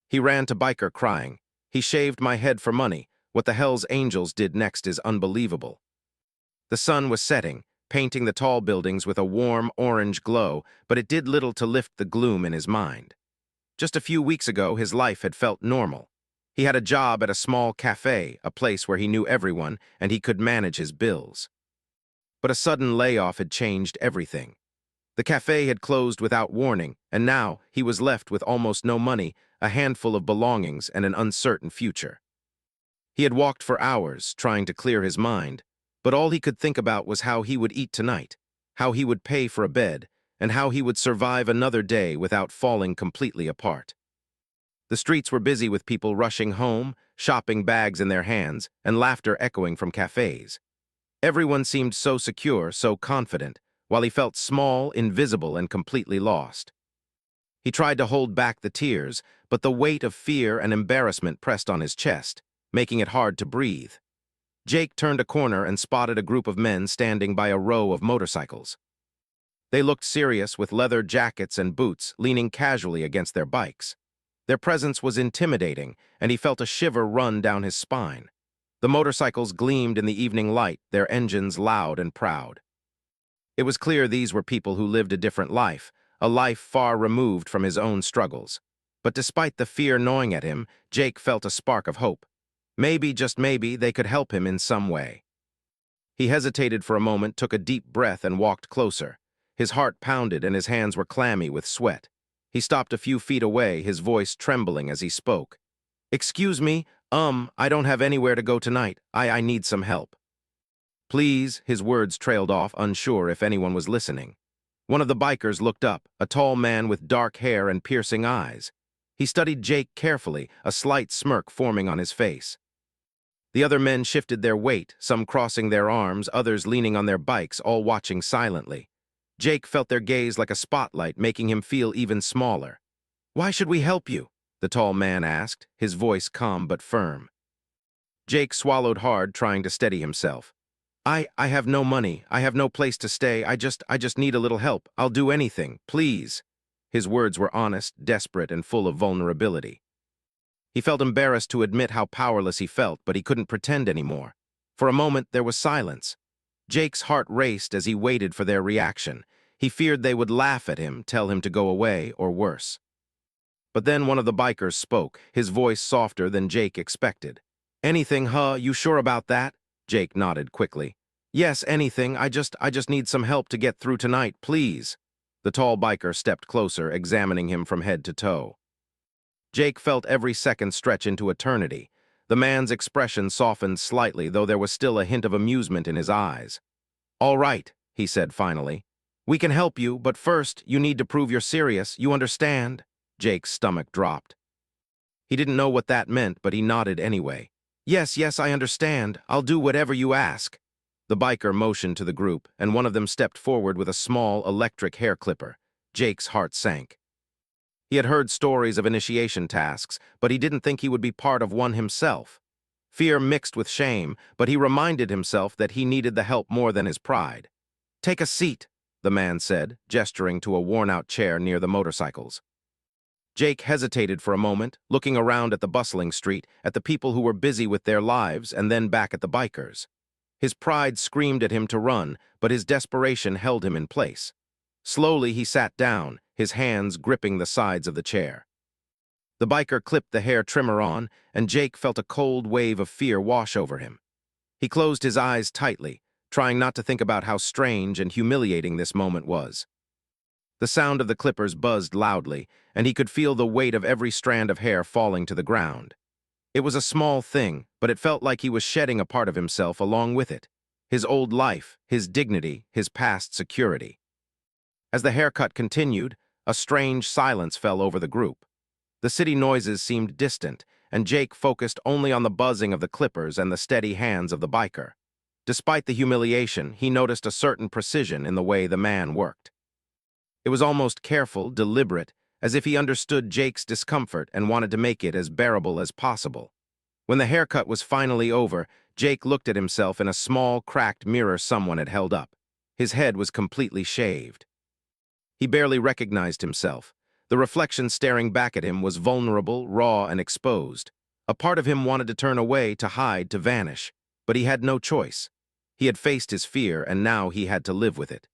He ran to Biker crying, "He shaved my head for money. What the hell's angels did next is unbelievable." The sun was setting, painting the tall buildings with a warm orange glow, but it did little to lift the gloom in his mind. Just a few weeks ago, his life had felt normal. He had a job at a small cafe, a place where he knew everyone, and he could manage his bills. But a sudden layoff had changed everything. The cafe had closed without warning, and now he was left with almost no money, a handful of belongings, and an uncertain future. He had walked for hours, trying to clear his mind, but all he could think about was how he would eat tonight, how he would pay for a bed, and how he would survive another day without falling completely apart. The streets were busy with people rushing home, shopping bags in their hands, and laughter echoing from cafes. Everyone seemed so secure, so confident, while he felt small, invisible, and completely lost. He tried to hold back the tears, but the weight of fear and embarrassment pressed on his chest, making it hard to breathe. Jake turned a corner and spotted a group of men standing by a row of motorcycles. They looked serious with leather jackets and boots, leaning casually against their bikes. Their presence was intimidating, and he felt a shiver run down his spine. The motorcycles gleamed in the evening light, their engines loud and proud. It was clear these were people who lived a different life, a life far removed from his own struggles. But despite the fear gnawing at him, Jake felt a spark of hope. Maybe, just maybe, they could help him in some way. He hesitated for a moment, took a deep breath, and walked closer. His heart pounded and his hands were clammy with sweat. He stopped a few feet away, his voice trembling as he spoke. "Excuse me, I don't have anywhere to go tonight. I need some help." "Please," his words trailed off, unsure if anyone was listening. One of the bikers looked up, a tall man with dark hair and piercing eyes. He studied Jake carefully, a slight smirk forming on his face. The other men shifted their weight, some crossing their arms, others leaning on their bikes, all watching silently. Jake felt their gaze like a spotlight, making him feel even smaller. "Why should we help you?" the tall man asked, his voice calm but firm. Jake swallowed hard, trying to steady himself. I have no money. I have no place to stay. I just need a little help. I'll do anything, please." His words were honest, desperate, and full of vulnerability. He felt embarrassed to admit how powerless he felt, but he couldn't pretend anymore. For a moment, there was silence. Jake's heart raced as he waited for their reaction. He feared they would laugh at him, tell him to go away, or worse. But then one of the bikers spoke, his voice softer than Jake expected. "Anything, huh? You sure about that?" Jake nodded quickly. "Yes, anything. I just need some help to get through tonight, please." The tall biker stepped closer, examining him from head to toe. Jake felt every second stretch into eternity. The man's expression softened slightly, though there was still a hint of amusement in his eyes. "All right," he said finally. "We can help you, but first, you need to prove you're serious. You understand?" Jake's stomach dropped. He didn't know what that meant, but he nodded anyway. Yes, I understand. I'll do whatever you ask." The biker motioned to the group, and one of them stepped forward with a small electric hair clipper. Jake's heart sank. He had heard stories of initiation tasks, but he didn't think he would be part of one himself. Fear mixed with shame, but he reminded himself that he needed the help more than his pride. "Take a seat," the man said, gesturing to a worn-out chair near the motorcycles. Jake hesitated for a moment, looking around at the bustling street, at the people who were busy with their lives, and then back at the bikers. His pride screamed at him to run, but his desperation held him in place. Slowly he sat down, his hands gripping the sides of the chair. The biker clipped the hair trimmer on, and Jake felt a cold wave of fear wash over him. He closed his eyes tightly, trying not to think about how strange and humiliating this moment was. The sound of the clippers buzzed loudly, and he could feel the weight of every strand of hair falling to the ground. It was a small thing, but it felt like he was shedding a part of himself along with it. His old life, his dignity, his past security. As the haircut continued, a strange silence fell over the group. The city noises seemed distant, and Jake focused only on the buzzing of the clippers and the steady hands of the biker. Despite the humiliation, he noticed a certain precision in the way the man worked. It was almost careful, deliberate, as if he understood Jake's discomfort and wanted to make it as bearable as possible. When the haircut was finally over, Jake looked at himself in a small, cracked mirror someone had held up. His head was completely shaved. He barely recognized himself. The reflection staring back at him was vulnerable, raw, and exposed. A part of him wanted to turn away, to hide, to vanish, but he had no choice. He had faced his fear, and now he had to live with it.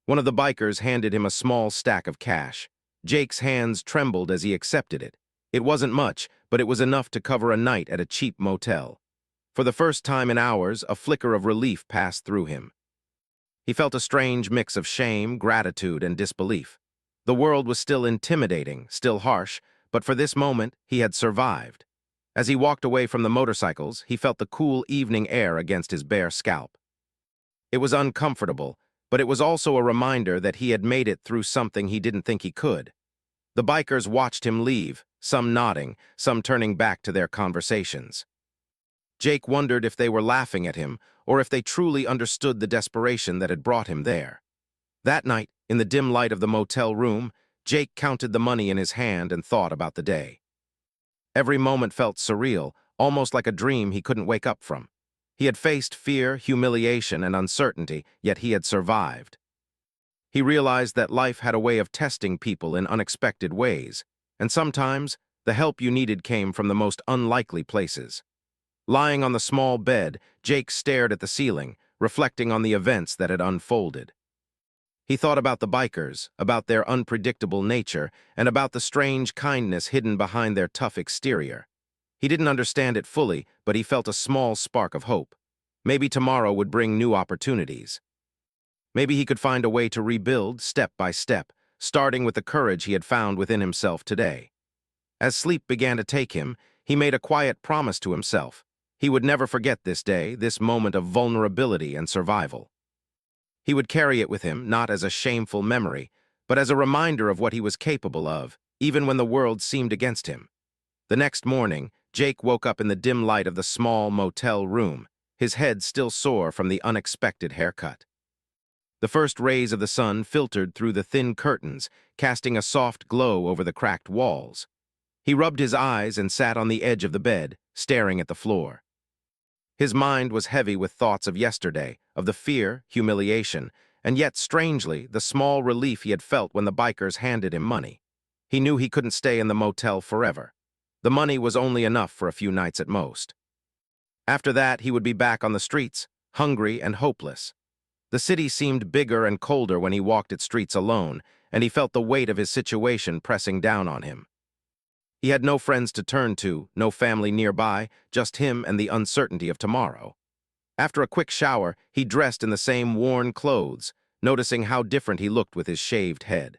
One of the bikers handed him a small stack of cash. Jake's hands trembled as he accepted it. It wasn't much, but it was enough to cover a night at a cheap motel. For the first time in hours, a flicker of relief passed through him. He felt a strange mix of shame, gratitude, and disbelief. The world was still intimidating, still harsh, but for this moment, he had survived. As he walked away from the motorcycles, he felt the cool evening air against his bare scalp. It was uncomfortable, but it was also a reminder that he had made it through something he didn't think he could. The bikers watched him leave, some nodding, some turning back to their conversations. Jake wondered if they were laughing at him, or if they truly understood the desperation that had brought him there. That night, in the dim light of the motel room, Jake counted the money in his hand and thought about the day. Every moment felt surreal, almost like a dream he couldn't wake up from. He had faced fear, humiliation, and uncertainty, yet he had survived. He realized that life had a way of testing people in unexpected ways, and sometimes the help you needed came from the most unlikely places. Lying on the small bed, Jake stared at the ceiling, reflecting on the events that had unfolded. He thought about the bikers, about their unpredictable nature, and about the strange kindness hidden behind their tough exterior. He didn't understand it fully, but he felt a small spark of hope. Maybe tomorrow would bring new opportunities. Maybe he could find a way to rebuild step by step, starting with the courage he had found within himself today. As sleep began to take him, he made a quiet promise to himself. He would never forget this day, this moment of vulnerability and survival. He would carry it with him, not as a shameful memory, but as a reminder of what he was capable of, even when the world seemed against him. The next morning, Jake woke up in the dim light of the small motel room, his head still sore from the unexpected haircut. The first rays of the sun filtered through the thin curtains, casting a soft glow over the cracked walls. He rubbed his eyes and sat on the edge of the bed, staring at the floor. His mind was heavy with thoughts of yesterday, of the fear, humiliation, and yet, strangely, the small relief he had felt when the bikers handed him money. He knew he couldn't stay in the motel forever. The money was only enough for a few nights at most. After that, he would be back on the streets, hungry and hopeless. The city seemed bigger and colder when he walked its streets alone, and he felt the weight of his situation pressing down on him. He had no friends to turn to, no family nearby, just him and the uncertainty of tomorrow. After a quick shower, he dressed in the same worn clothes, noticing how different he looked with his shaved head.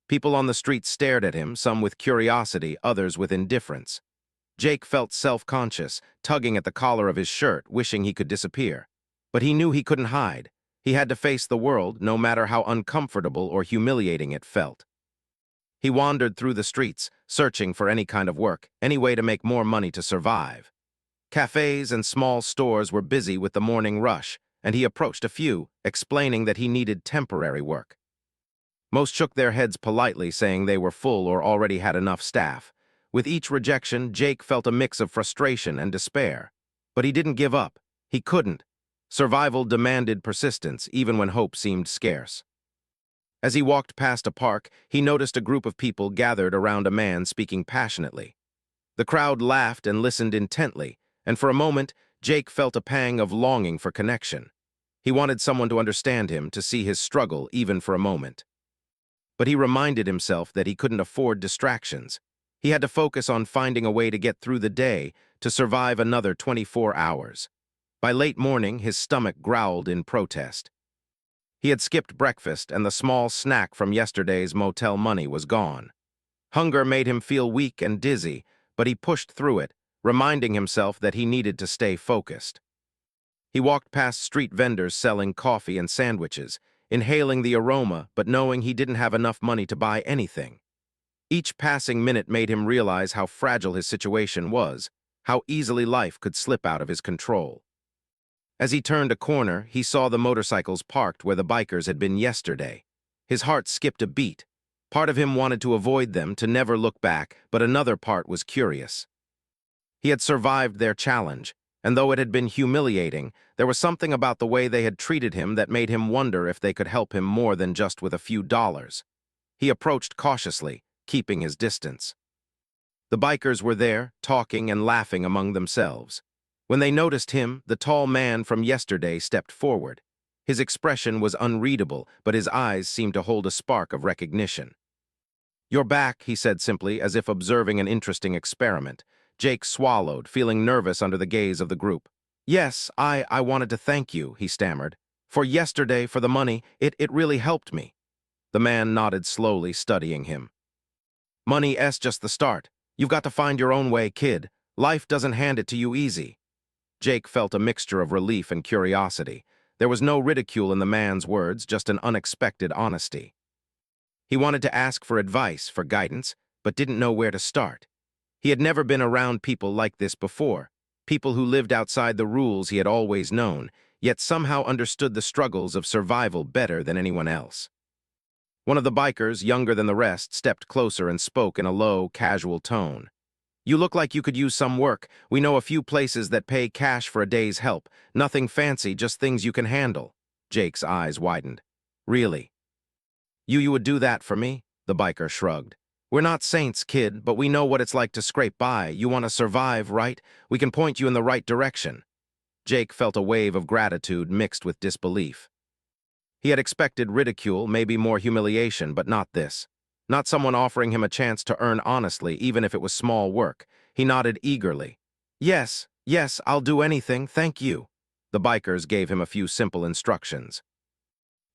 People on the street stared at him, some with curiosity, others with indifference. Jake felt self-conscious, tugging at the collar of his shirt, wishing he could disappear. But he knew he couldn't hide. He had to face the world, no matter how uncomfortable or humiliating it felt. He wandered through the streets, searching for any kind of work, any way to make more money to survive. Cafes and small stores were busy with the morning rush, and he approached a few, explaining that he needed temporary work. Most shook their heads politely, saying they were full or already had enough staff. With each rejection, Jake felt a mix of frustration and despair. But he didn't give up. He couldn't. Survival demanded persistence, even when hope seemed scarce. As he walked past a park, he noticed a group of people gathered around a man speaking passionately. The crowd laughed and listened intently, and for a moment, Jake felt a pang of longing for connection. He wanted someone to understand him, to see his struggle, even for a moment. But he reminded himself that he couldn't afford distractions. He had to focus on finding a way to get through the day, to survive another 24 hours. By late morning, his stomach growled in protest. He had skipped breakfast, and the small snack from yesterday's motel money was gone. Hunger made him feel weak and dizzy, but he pushed through it, reminding himself that he needed to stay focused. He walked past street vendors selling coffee and sandwiches, inhaling the aroma but knowing he didn't have enough money to buy anything. Each passing minute made him realize how fragile his situation was, how easily life could slip out of his control. As he turned a corner, he saw the motorcycles parked where the bikers had been yesterday. His heart skipped a beat. Part of him wanted to avoid them, to never look back, but another part was curious. He had survived their challenge, and though it had been humiliating, there was something about the way they had treated him that made him wonder if they could help him more than just with a few dollars. He approached cautiously, keeping his distance. The bikers were there, talking and laughing among themselves. When they noticed him, the tall man from yesterday stepped forward. His expression was unreadable, but his eyes seemed to hold a spark of recognition. "You're back," he said simply, as if observing an interesting experiment. Jake swallowed, feeling nervous under the gaze of the group. "Yes, I wanted to thank you," he stammered. "For yesterday, for the money, it really helped me." The man nodded slowly, studying him. "Money's just the start. You've got to find your own way, kid. Life doesn't hand it to you easy." Jake felt a mixture of relief and curiosity. There was no ridicule in the man's words, just an unexpected honesty. He wanted to ask for advice, for guidance, but didn't know where to start. He had never been around people like this before, people who lived outside the rules he had always known, yet somehow understood the struggles of survival better than anyone else. One of the bikers, younger than the rest, stepped closer and spoke in a low, casual tone. "You look like you could use some work. We know a few places that pay cash for a day's help. Nothing fancy, just things you can handle." Jake's eyes widened. "Really? You would do that for me?" The biker shrugged. "We're not saints, kid, but we know what it's like to scrape by. You want to survive, right? We can point you in the right direction." Jake felt a wave of gratitude mixed with disbelief. He had expected ridicule, maybe more humiliation, but not this. Not someone offering him a chance to earn honestly, even if it was small work. He nodded eagerly. Yes, I'll do anything, thank you." The bikers gave him a few simple instructions.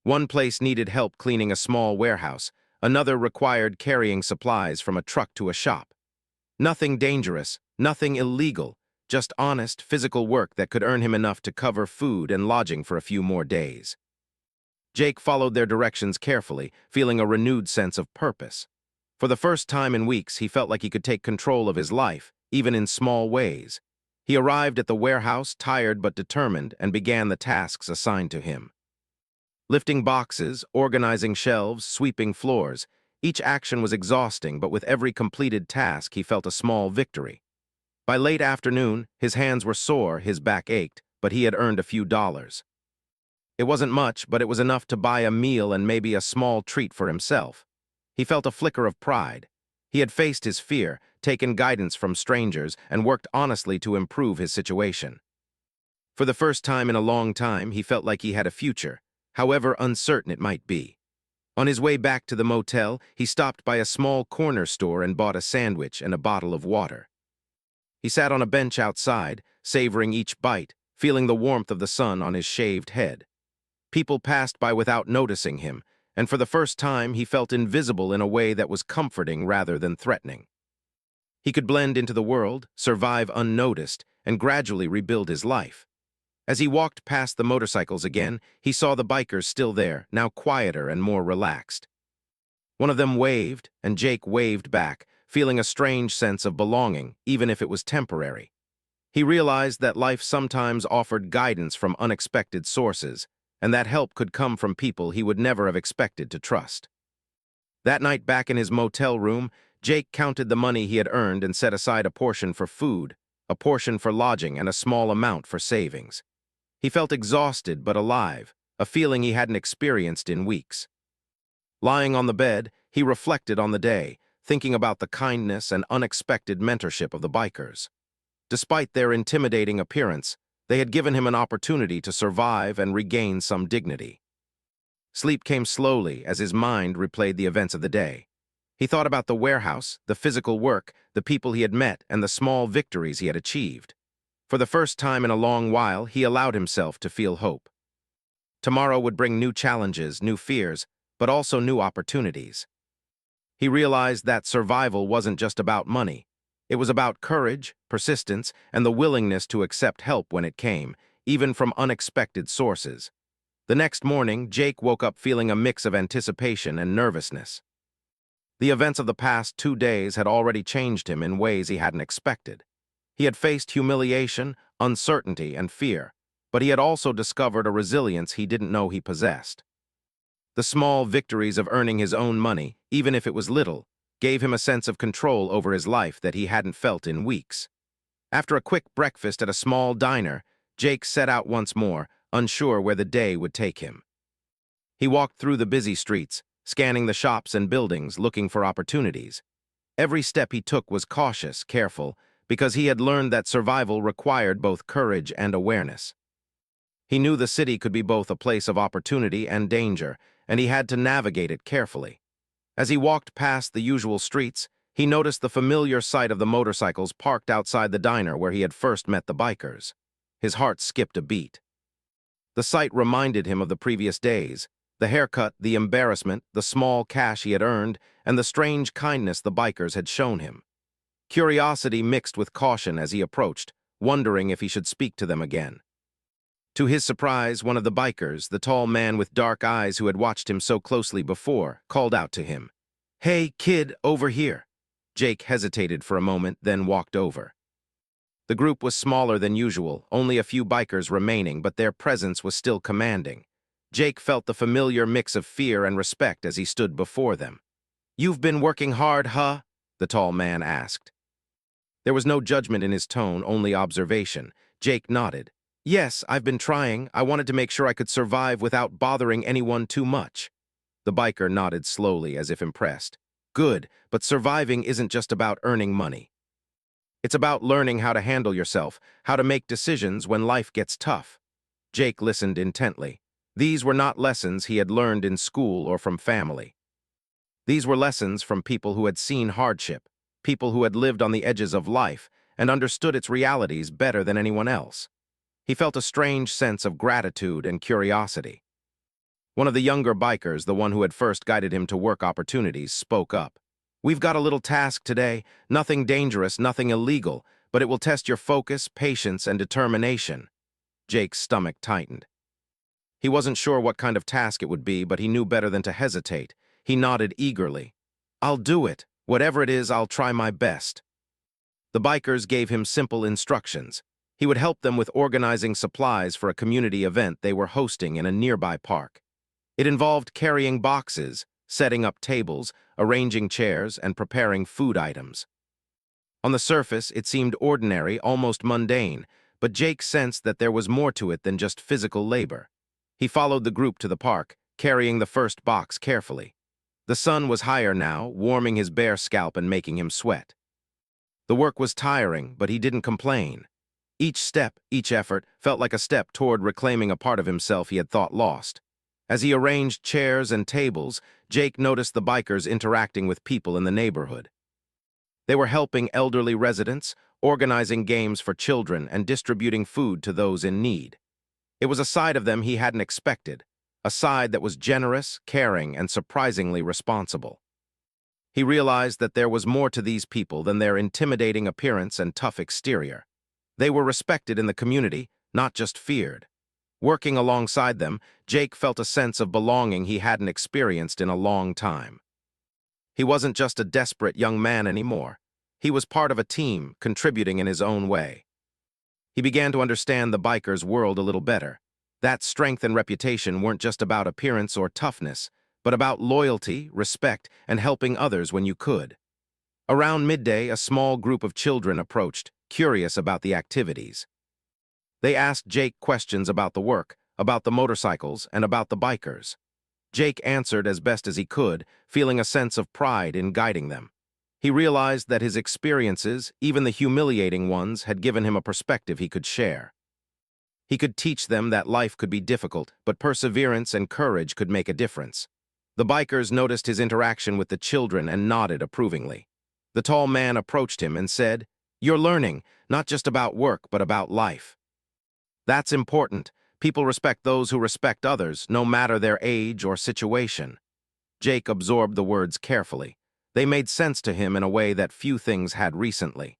One place needed help cleaning a small warehouse. Another required carrying supplies from a truck to a shop. Nothing dangerous, nothing illegal, just honest, physical work that could earn him enough to cover food and lodging for a few more days. Jake followed their directions carefully, feeling a renewed sense of purpose. For the first time in weeks, he felt like he could take control of his life, even in small ways. He arrived at the warehouse, tired but determined, and began the tasks assigned to him. Lifting boxes, organizing shelves, sweeping floors. Each action was exhausting, but with every completed task, he felt a small victory. By late afternoon, his hands were sore, his back ached, but he had earned a few dollars. It wasn't much, but it was enough to buy a meal and maybe a small treat for himself. He felt a flicker of pride. He had faced his fear, taken guidance from strangers, and worked honestly to improve his situation. For the first time in a long time, he felt like he had a future, however uncertain it might be. On his way back to the motel, he stopped by a small corner store and bought a sandwich and a bottle of water. He sat on a bench outside, savoring each bite, feeling the warmth of the sun on his shaved head. People passed by without noticing him, and for the first time he felt invisible in a way that was comforting rather than threatening. He could blend into the world, survive unnoticed, and gradually rebuild his life. As he walked past the motorcycles again, he saw the bikers still there, now quieter and more relaxed. One of them waved, and Jake waved back, feeling a strange sense of belonging, even if it was temporary. He realized that life sometimes offered guidance from unexpected sources, and that help could come from people he would never have expected to trust. That night back in his motel room, Jake counted the money he had earned and set aside a portion for food, a portion for lodging, and a small amount for savings. He felt exhausted but alive, a feeling he hadn't experienced in weeks. Lying on the bed, he reflected on the day, thinking about the kindness and unexpected mentorship of the bikers. Despite their intimidating appearance, they had given him an opportunity to survive and regain some dignity. Sleep came slowly as his mind replayed the events of the day. He thought about the warehouse, the physical work, the people he had met, and the small victories he had achieved. For the first time in a long while, he allowed himself to feel hope. Tomorrow would bring new challenges, new fears, but also new opportunities. He realized that survival wasn't just about money. It was about courage, persistence, and the willingness to accept help when it came, even from unexpected sources. The next morning, Jake woke up feeling a mix of anticipation and nervousness. The events of the past 2 days had already changed him in ways he hadn't expected. He had faced humiliation, uncertainty, and fear, but he had also discovered a resilience he didn't know he possessed. The small victories of earning his own money, even if it was little, gave him a sense of control over his life that he hadn't felt in weeks. After a quick breakfast at a small diner, Jake set out once more, unsure where the day would take him. He walked through the busy streets, scanning the shops and buildings, looking for opportunities. Every step he took was cautious, careful, because he had learned that survival required both courage and awareness. He knew the city could be both a place of opportunity and danger, and he had to navigate it carefully. As he walked past the usual streets, he noticed the familiar sight of the motorcycles parked outside the diner where he had first met the bikers. His heart skipped a beat. The sight reminded him of the previous days, the haircut, the embarrassment, the small cash he had earned, and the strange kindness the bikers had shown him. Curiosity mixed with caution as he approached, wondering if he should speak to them again. To his surprise, one of the bikers, the tall man with dark eyes who had watched him so closely before, called out to him. "Hey, kid, over here." Jake hesitated for a moment, then walked over. The group was smaller than usual, only a few bikers remaining, but their presence was still commanding. Jake felt the familiar mix of fear and respect as he stood before them. "You've been working hard, huh?" the tall man asked. There was no judgment in his tone, only observation. Jake nodded. "Yes, I've been trying. I wanted to make sure I could survive without bothering anyone too much." The biker nodded slowly, as if impressed. "Good, but surviving isn't just about earning money. It's about learning how to handle yourself, how to make decisions when life gets tough." Jake listened intently. These were not lessons he had learned in school or from family. These were lessons from people who had seen hardship, people who had lived on the edges of life and understood its realities better than anyone else. He felt a strange sense of gratitude and curiosity. One of the younger bikers, the one who had first guided him to work opportunities, spoke up. "We've got a little task today, nothing dangerous, nothing illegal, but it will test your focus, patience, and determination." Jake's stomach tightened. He wasn't sure what kind of task it would be, but he knew better than to hesitate. He nodded eagerly. "I'll do it. Whatever it is, I'll try my best." The bikers gave him simple instructions. He would help them with organizing supplies for a community event they were hosting in a nearby park. It involved carrying boxes, setting up tables, arranging chairs, and preparing food items. On the surface, it seemed ordinary, almost mundane, but Jake sensed that there was more to it than just physical labor. He followed the group to the park, carrying the first box carefully. The sun was higher now, warming his bare scalp and making him sweat. The work was tiring, but he didn't complain. Each step, each effort, felt like a step toward reclaiming a part of himself he had thought lost. As he arranged chairs and tables, Jake noticed the bikers interacting with people in the neighborhood. They were helping elderly residents, organizing games for children, and distributing food to those in need. It was a side of them he hadn't expected, a side that was generous, caring, and surprisingly responsible. He realized that there was more to these people than their intimidating appearance and tough exterior. They were respected in the community, not just feared. Working alongside them, Jake felt a sense of belonging he hadn't experienced in a long time. He wasn't just a desperate young man anymore. He was part of a team, contributing in his own way. He began to understand the biker's world a little better. That strength and reputation weren't just about appearance or toughness, but about loyalty, respect, and helping others when you could. Around midday, a small group of children approached, curious about the activities. They asked Jake questions about the work, about the motorcycles, and about the bikers. Jake answered as best as he could, feeling a sense of pride in guiding them. He realized that his experiences, even the humiliating ones, had given him a perspective he could share. He could teach them that life could be difficult, but perseverance and courage could make a difference. The bikers noticed his interaction with the children and nodded approvingly. The tall man approached him and said, "You're learning, not just about work, but about life. That's important. People respect those who respect others, no matter their age or situation." Jake absorbed the words carefully. They made sense to him in a way that few things had recently.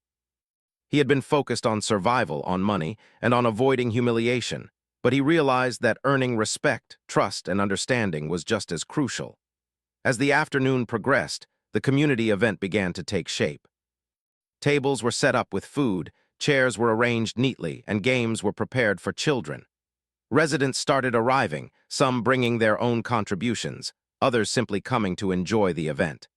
He had been focused on survival, on money, and on avoiding humiliation, but he realized that earning respect, trust, and understanding was just as crucial. As the afternoon progressed, the community event began to take shape. Tables were set up with food, chairs were arranged neatly, and games were prepared for children. Residents started arriving, some bringing their own contributions, others simply coming to enjoy the event.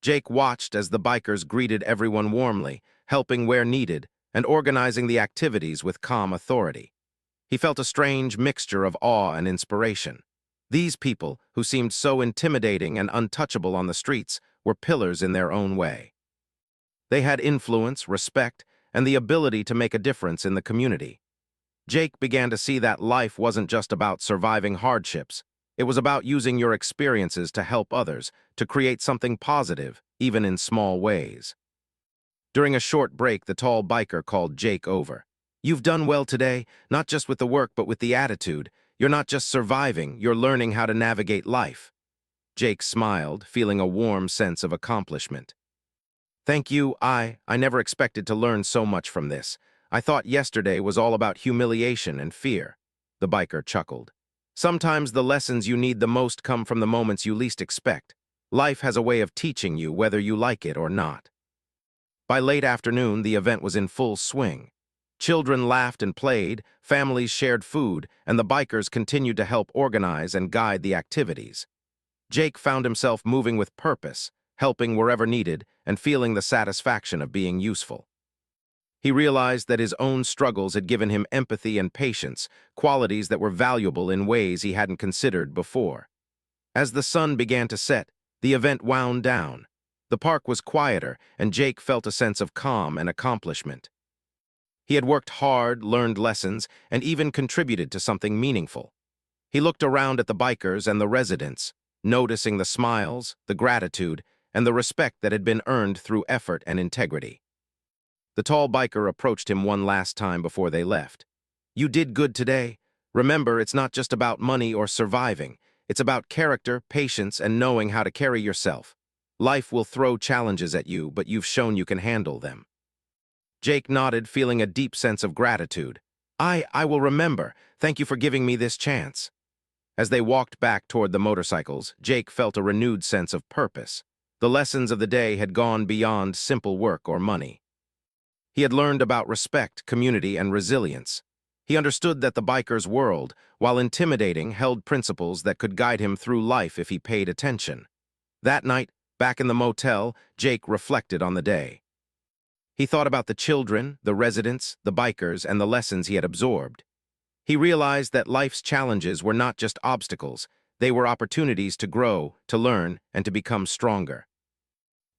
Jake watched as the bikers greeted everyone warmly, helping where needed, and organizing the activities with calm authority. He felt a strange mixture of awe and inspiration. These people, who seemed so intimidating and untouchable on the streets, were pillars in their own way. They had influence, respect, and the ability to make a difference in the community. Jake began to see that life wasn't just about surviving hardships. It was about using your experiences to help others, to create something positive, even in small ways. During a short break, the tall biker called Jake over. "You've done well today, not just with the work but with the attitude. You're not just surviving, you're learning how to navigate life." Jake smiled, feeling a warm sense of accomplishment. "Thank you, I never expected to learn so much from this. I thought yesterday was all about humiliation and fear." The biker chuckled. "Sometimes the lessons you need the most come from the moments you least expect. Life has a way of teaching you whether you like it or not." By late afternoon, the event was in full swing. Children laughed and played, families shared food, and the bikers continued to help organize and guide the activities. Jake found himself moving with purpose, helping wherever needed, and feeling the satisfaction of being useful. He realized that his own struggles had given him empathy and patience, qualities that were valuable in ways he hadn't considered before. As the sun began to set, the event wound down. The park was quieter, and Jake felt a sense of calm and accomplishment. He had worked hard, learned lessons, and even contributed to something meaningful. He looked around at the bikers and the residents, noticing the smiles, the gratitude, and the respect that had been earned through effort and integrity. The tall biker approached him one last time before they left. "You did good today. Remember, it's not just about money or surviving. It's about character, patience, and knowing how to carry yourself. Life will throw challenges at you, but you've shown you can handle them." Jake nodded, feeling a deep sense of gratitude. I will remember. Thank you for giving me this chance." As they walked back toward the motorcycles, Jake felt a renewed sense of purpose. The lessons of the day had gone beyond simple work or money. He had learned about respect, community, and resilience. He understood that the biker's world, while intimidating, held principles that could guide him through life if he paid attention. That night, back in the motel, Jake reflected on the day. He thought about the children, the residents, the bikers, and the lessons he had absorbed. He realized that life's challenges were not just obstacles, they were opportunities to grow, to learn, and to become stronger.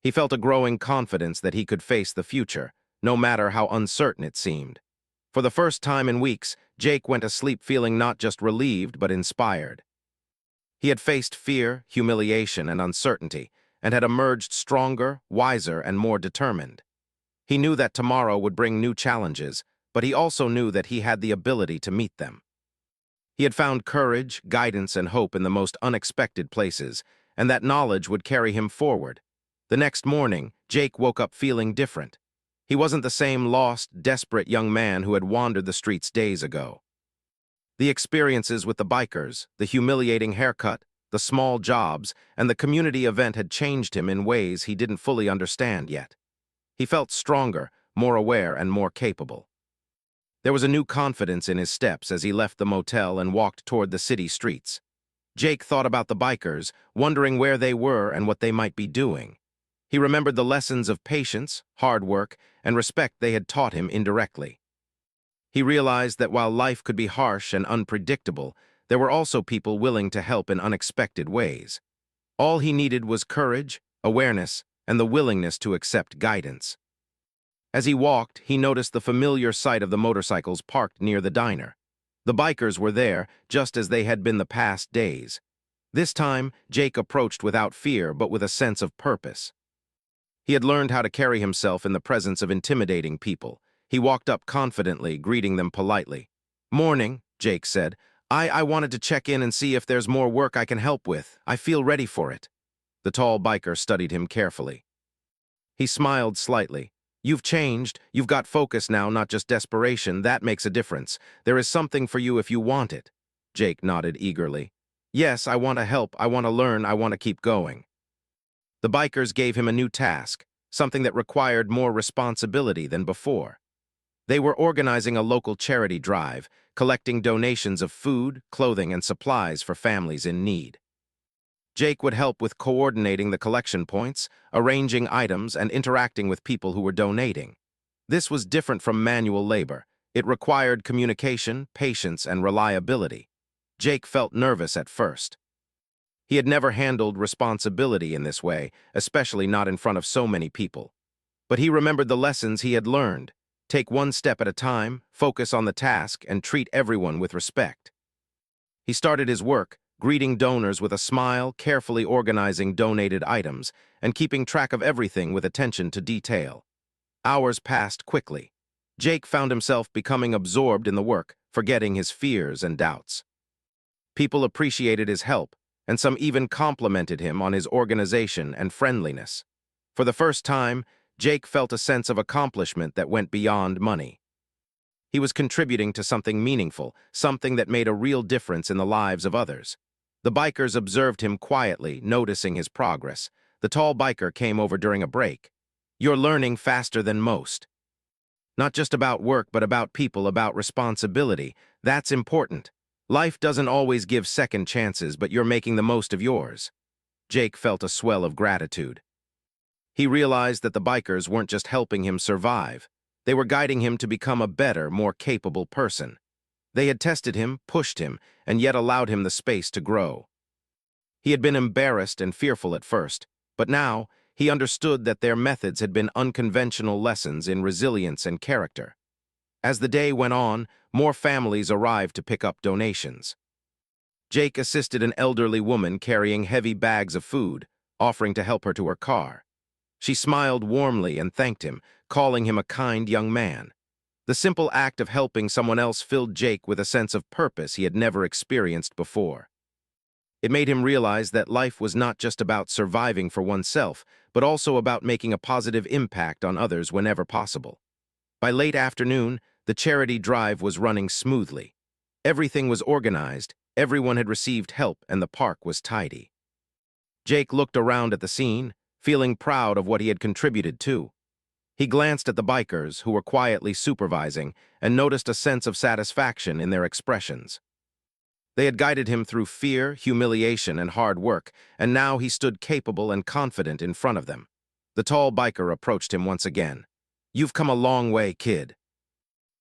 He felt a growing confidence that he could face the future, no matter how uncertain it seemed. For the first time in weeks, Jake went to sleep feeling not just relieved but inspired. He had faced fear, humiliation, and uncertainty, and had emerged stronger, wiser, and more determined. He knew that tomorrow would bring new challenges, but he also knew that he had the ability to meet them. He had found courage, guidance, and hope in the most unexpected places, and that knowledge would carry him forward. The next morning, Jake woke up feeling different. He wasn't the same lost, desperate young man who had wandered the streets days ago. The experiences with the bikers, the humiliating haircut, the small jobs, and the community event had changed him in ways he didn't fully understand yet. He felt stronger, more aware, and more capable. There was a new confidence in his steps as he left the motel and walked toward the city streets. Jake thought about the bikers, wondering where they were and what they might be doing. He remembered the lessons of patience, hard work, and respect they had taught him indirectly. He realized that while life could be harsh and unpredictable, there were also people willing to help in unexpected ways. All he needed was courage, awareness, and the willingness to accept guidance. As he walked, he noticed the familiar sight of the motorcycles parked near the diner. The bikers were there, just as they had been the past days. This time, Jake approached without fear, but with a sense of purpose. He had learned how to carry himself in the presence of intimidating people. He walked up confidently, greeting them politely. "Morning," Jake said. I wanted to check in and see if there's more work I can help with. I feel ready for it." The tall biker studied him carefully. He smiled slightly. "You've changed. You've got focus now, not just desperation. That makes a difference. There is something for you if you want it." Jake nodded eagerly. "Yes, I want to help. I want to learn. I want to keep going." The bikers gave him a new task, something that required more responsibility than before. They were organizing a local charity drive, collecting donations of food, clothing, and supplies for families in need. Jake would help with coordinating the collection points, arranging items, and interacting with people who were donating. This was different from manual labor. It required communication, patience, and reliability. Jake felt nervous at first. He had never handled responsibility in this way, especially not in front of so many people. But he remembered the lessons he had learned. Take one step at a time, focus on the task, and treat everyone with respect. He started his work, greeting donors with a smile, carefully organizing donated items, and keeping track of everything with attention to detail. Hours passed quickly. Jake found himself becoming absorbed in the work, forgetting his fears and doubts. People appreciated his help, and some even complimented him on his organization and friendliness. For the first time, Jake felt a sense of accomplishment that went beyond money. He was contributing to something meaningful, something that made a real difference in the lives of others. The bikers observed him quietly, noticing his progress. The tall biker came over during a break. "You're learning faster than most. Not just about work, but about people, about responsibility. That's important. Life doesn't always give second chances, but you're making the most of yours." Jake felt a swell of gratitude. He realized that the bikers weren't just helping him survive. They were guiding him to become a better, more capable person. They had tested him, pushed him, and yet allowed him the space to grow. He had been embarrassed and fearful at first, but now he understood that their methods had been unconventional lessons in resilience and character. As the day went on, more families arrived to pick up donations. Jake assisted an elderly woman carrying heavy bags of food, offering to help her to her car. She smiled warmly and thanked him, calling him a kind young man. The simple act of helping someone else filled Jake with a sense of purpose he had never experienced before. It made him realize that life was not just about surviving for oneself, but also about making a positive impact on others whenever possible. By late afternoon, the charity drive was running smoothly. Everything was organized, everyone had received help, and the park was tidy. Jake looked around at the scene, feeling proud of what he had contributed to. He glanced at the bikers, who were quietly supervising, and noticed a sense of satisfaction in their expressions. They had guided him through fear, humiliation, and hard work, and now he stood capable and confident in front of them. The tall biker approached him once again. "You've come a long way, kid.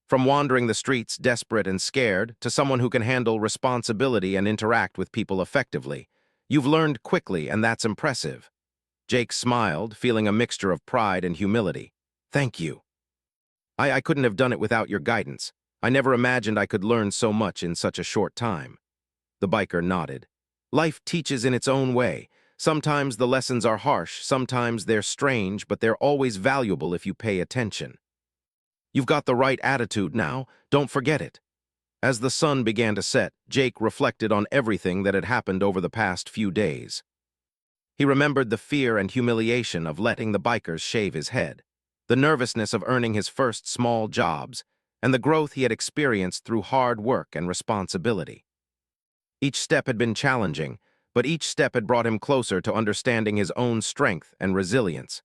From wandering the streets desperate and scared to someone who can handle responsibility and interact with people effectively. You've learned quickly, and that's impressive." Jake smiled, feeling a mixture of pride and humility. "Thank you. I couldn't have done it without your guidance. I never imagined I could learn so much in such a short time." The biker nodded. "Life teaches in its own way. Sometimes the lessons are harsh, sometimes they're strange, but they're always valuable if you pay attention. You've got the right attitude now, don't forget it." As the sun began to set, Jake reflected on everything that had happened over the past few days. He remembered the fear and humiliation of letting the bikers shave his head, the nervousness of earning his first small jobs, and the growth he had experienced through hard work and responsibility. Each step had been challenging, but each step had brought him closer to understanding his own strength and resilience.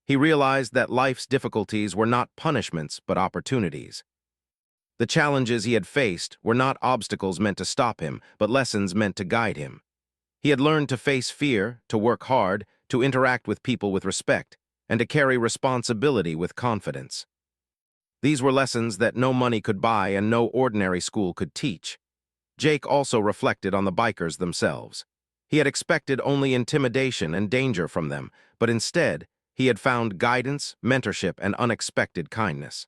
He realized that life's difficulties were not punishments, but opportunities. The challenges he had faced were not obstacles meant to stop him, but lessons meant to guide him. He had learned to face fear, to work hard, to interact with people with respect, and to carry responsibility with confidence. These were lessons that no money could buy and no ordinary school could teach. Jake also reflected on the bikers themselves. He had expected only intimidation and danger from them, but instead, he had found guidance, mentorship, and unexpected kindness.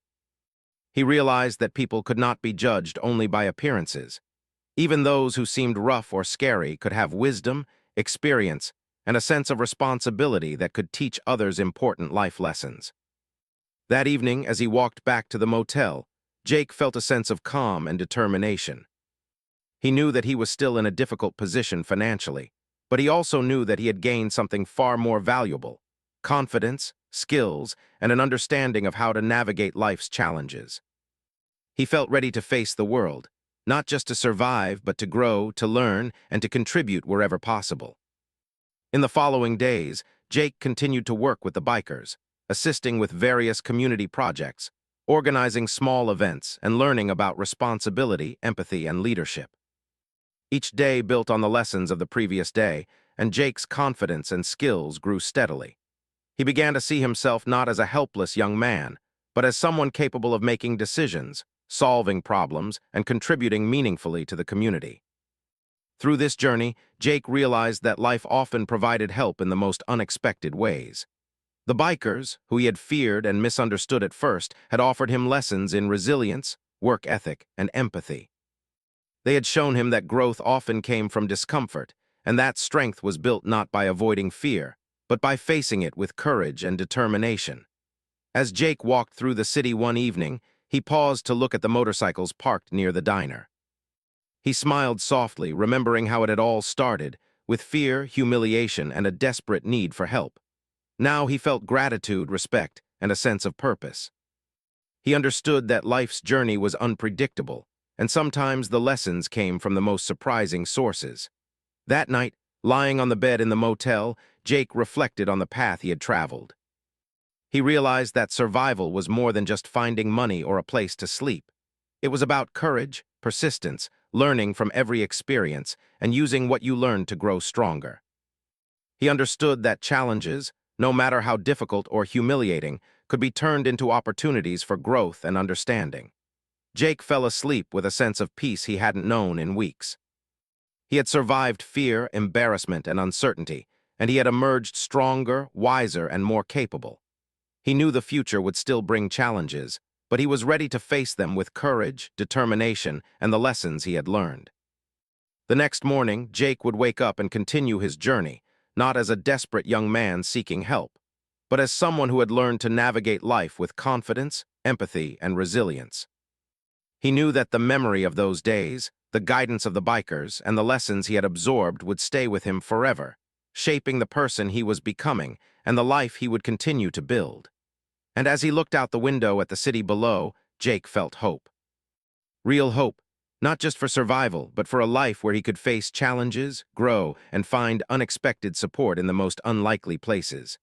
He realized that people could not be judged only by appearances. Even those who seemed rough or scary could have wisdom, experience, and a sense of responsibility that could teach others important life lessons. That evening, as he walked back to the motel, Jake felt a sense of calm and determination. He knew that he was still in a difficult position financially, but he also knew that he had gained something far more valuable: confidence, skills, and an understanding of how to navigate life's challenges. He felt ready to face the world, not just to survive, but to grow, to learn, and to contribute wherever possible. In the following days, Jake continued to work with the bikers, assisting with various community projects, organizing small events, and learning about responsibility, empathy, and leadership. Each day built on the lessons of the previous day, and Jake's confidence and skills grew steadily. He began to see himself not as a helpless young man, but as someone capable of making decisions, solving problems, and contributing meaningfully to the community. Through this journey, Jake realized that life often provided help in the most unexpected ways. The bikers, who he had feared and misunderstood at first, had offered him lessons in resilience, work ethic, and empathy. They had shown him that growth often came from discomfort, and that strength was built not by avoiding fear, but by facing it with courage and determination. As Jake walked through the city one evening, he paused to look at the motorcycles parked near the diner. He smiled softly, remembering how it had all started, with fear, humiliation, and a desperate need for help. Now he felt gratitude, respect, and a sense of purpose. He understood that life's journey was unpredictable, and sometimes the lessons came from the most surprising sources. That night, lying on the bed in the motel, Jake reflected on the path he had traveled. He realized that survival was more than just finding money or a place to sleep. It was about courage, persistence, learning from every experience, and using what you learned to grow stronger. He understood that challenges, no matter how difficult or humiliating, could be turned into opportunities for growth and understanding. Jake fell asleep with a sense of peace he hadn't known in weeks. He had survived fear, embarrassment, and uncertainty, and he had emerged stronger, wiser, and more capable. He knew the future would still bring challenges, but he was ready to face them with courage, determination, and the lessons he had learned. The next morning, Jake would wake up and continue his journey, not as a desperate young man seeking help, but as someone who had learned to navigate life with confidence, empathy, and resilience. He knew that the memory of those days, the guidance of the bikers, and the lessons he had absorbed would stay with him forever, shaping the person he was becoming and the life he would continue to build. And as he looked out the window at the city below, Jake felt hope. Real hope, not just for survival, but for a life where he could face challenges, grow, and find unexpected support in the most unlikely places.